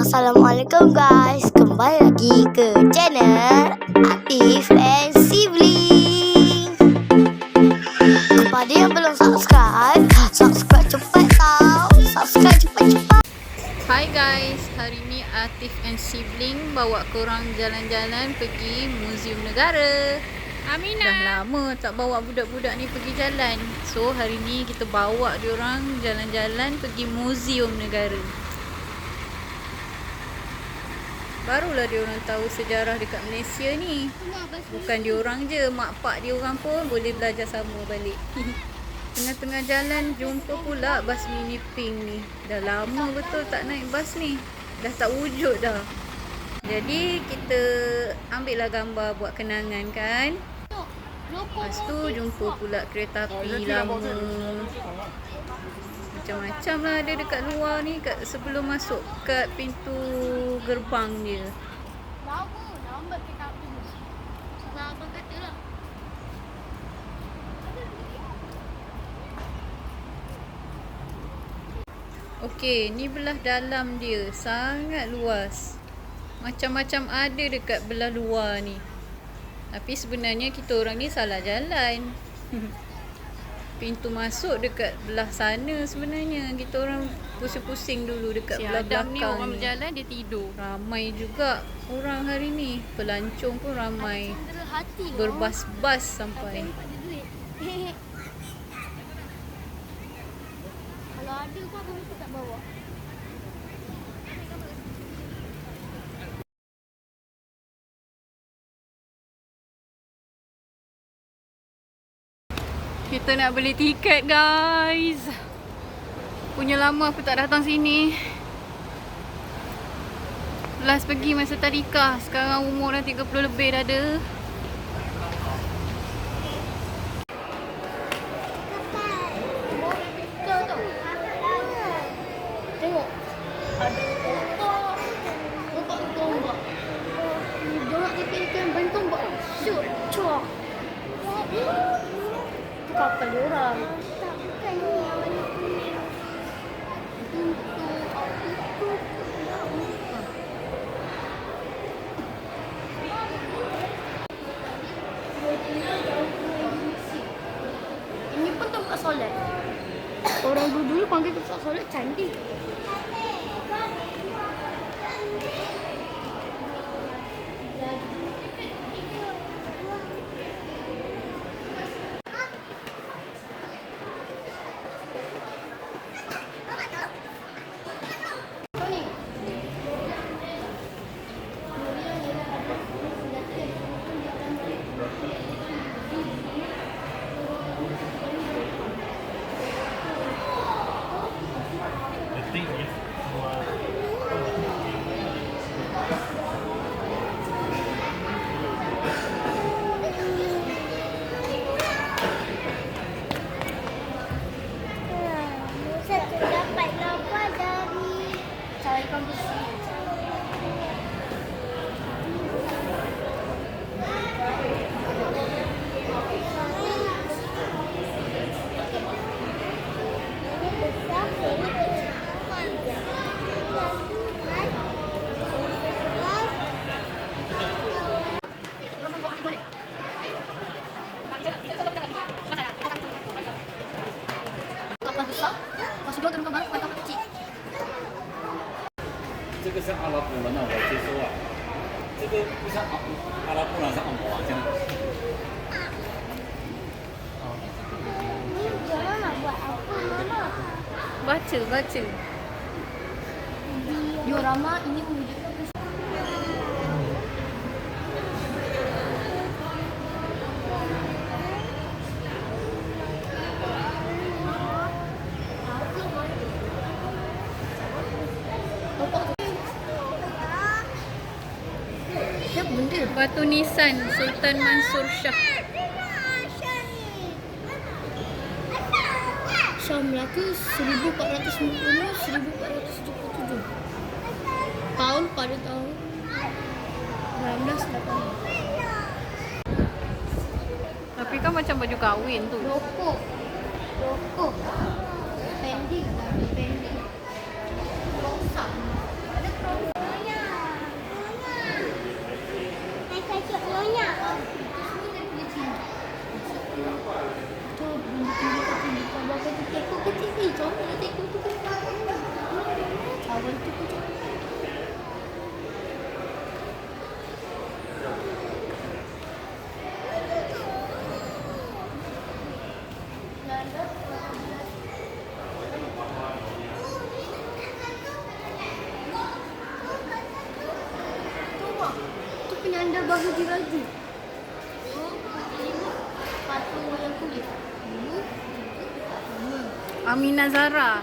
Assalamualaikum guys, kembali lagi ke channel Atif and Sibling. Kepada yang belum subscribe, subscribe cepat tau. Subscribe cepat-cepat. Hai guys, hari ni Atif and Sibling bawa korang jalan-jalan pergi Muzium Negara. Aminah. Dah lama tak bawa budak-budak ni pergi jalan. So hari ni kita bawa diorang jalan-jalan pergi Muzium Negara. Barulah diorang tahu sejarah dekat Malaysia ni. Bukan diorang je, mak pak diorang pun boleh belajar sama balik. Tengah-tengah jalan jumpa pula bas mini pink ni. Dah lama betul tak naik bas ni. Dah tak wujud dah. Jadi kita ambil lah gambar buat kenangan kan. Lepas tu jumpa pula kereta api lama. Macam-macam lah ada dekat luar ni, kat sebelum masuk kat pintu gerbang dia. Lambat kereta api ni. Sebab abang kata lah. Okey, ni belah dalam dia. Sangat luas. Macam-macam ada dekat belah luar ni. Tapi sebenarnya kita orang ni salah jalan. Pintu masuk dekat belah sana sebenarnya. Kita orang pusing-pusing dulu dekat Si belah Adam belakang ni orang ni. berjalan dia tidur. Ramai juga orang hari ni. Pelancong pun ramai. Cendera hati loh. Berbas-bas sampai. Dapat duit. Kalau ada pun aku mesti tak bawa. Kita nak beli tiket guys. Punya lama aku tak datang sini. Last pergi masa tadika. Sekarang umur dah 30 lebih dah ada. Tengok. Ada otak. Otak tombak. Dorang ikan ban tombak. Shoot. Cuak. Itu kapal diorang. Tak, bukan ni yang warna kuning. Ini pun tempat solat. Orang dulu panggil tempat solat candi. Satu dapat gambar dari Cara ikan besi. Kapal besar. Masih dua turun ke bawah kapal kecil. 这个是阿拉伯文啊，我接受啊。这个不像阿拉伯人是按摩啊，这样。 Mama nak buat apa Mama? Baca. Diorama ini mewujudkan Dia benda. Batu nisan Sultan Mansur Shah. Shah Melaka 1450-1477. Tahun pada tahun 1980. Tapi kan macam baju kahwin tu. Rokok. Pending. Rosak. Ada produk. kecil ni. Comel nak tengok tu kecil. Cawan tu kecil. Tu penyanda bahu diraja. Patung wayang kulit. Aminah Zara.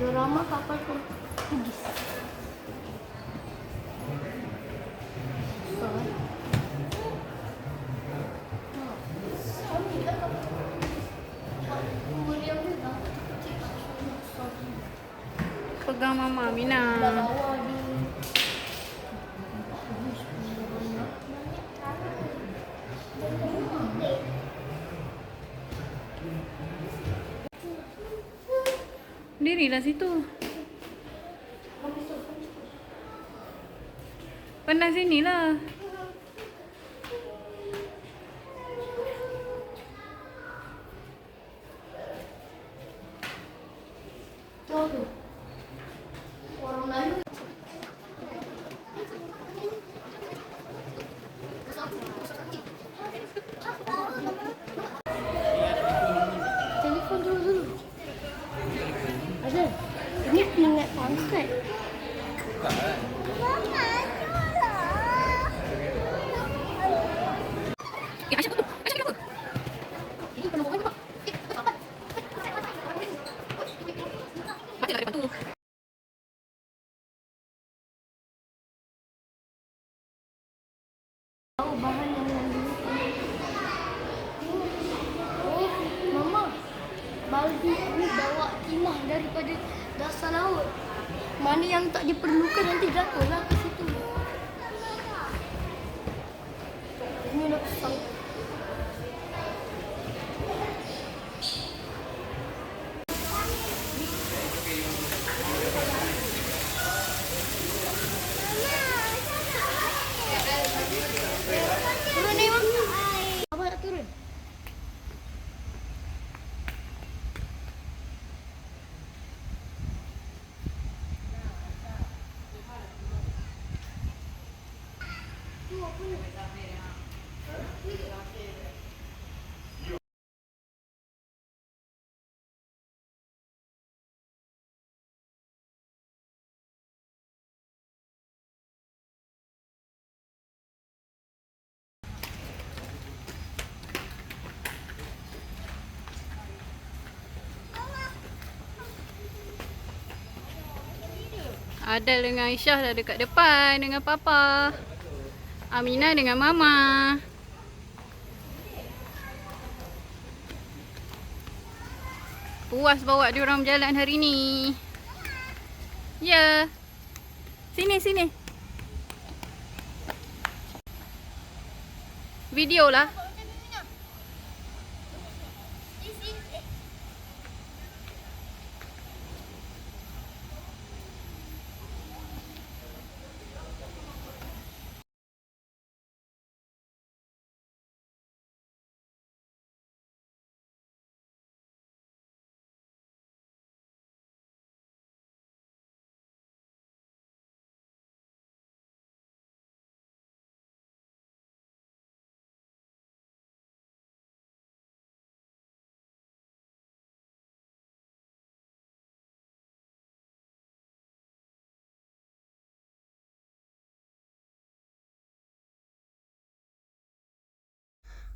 Diorama kapal Portugis. Pegang Mama Aminah. Bawah di Dirilah situ. Pandang sini lah. tu. Orang Melayu. Telefon dulu. Ada. Ini pingat pangkat. Tahu bahan yang lain. Oh, Mama. Baldi ini bawa timah daripada dasar laut. Mana yang tak diperlukan nanti jatuhlah ke situ. Ini nak pasang. Turun ni, Mak. Abang nak turun? Adel dengan Aisyah dah dekat depan dengan Papa. Aminah dengan Mama. Puas bawa diorang berjalan hari ni. Ya. Sini, sini. Video lah.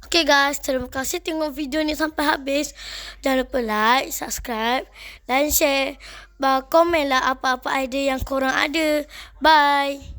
Okay guys, terima kasih tengok video ni sampai habis. Jangan lupa like, subscribe dan share. Komen lah apa-apa idea yang korang ada. Bye.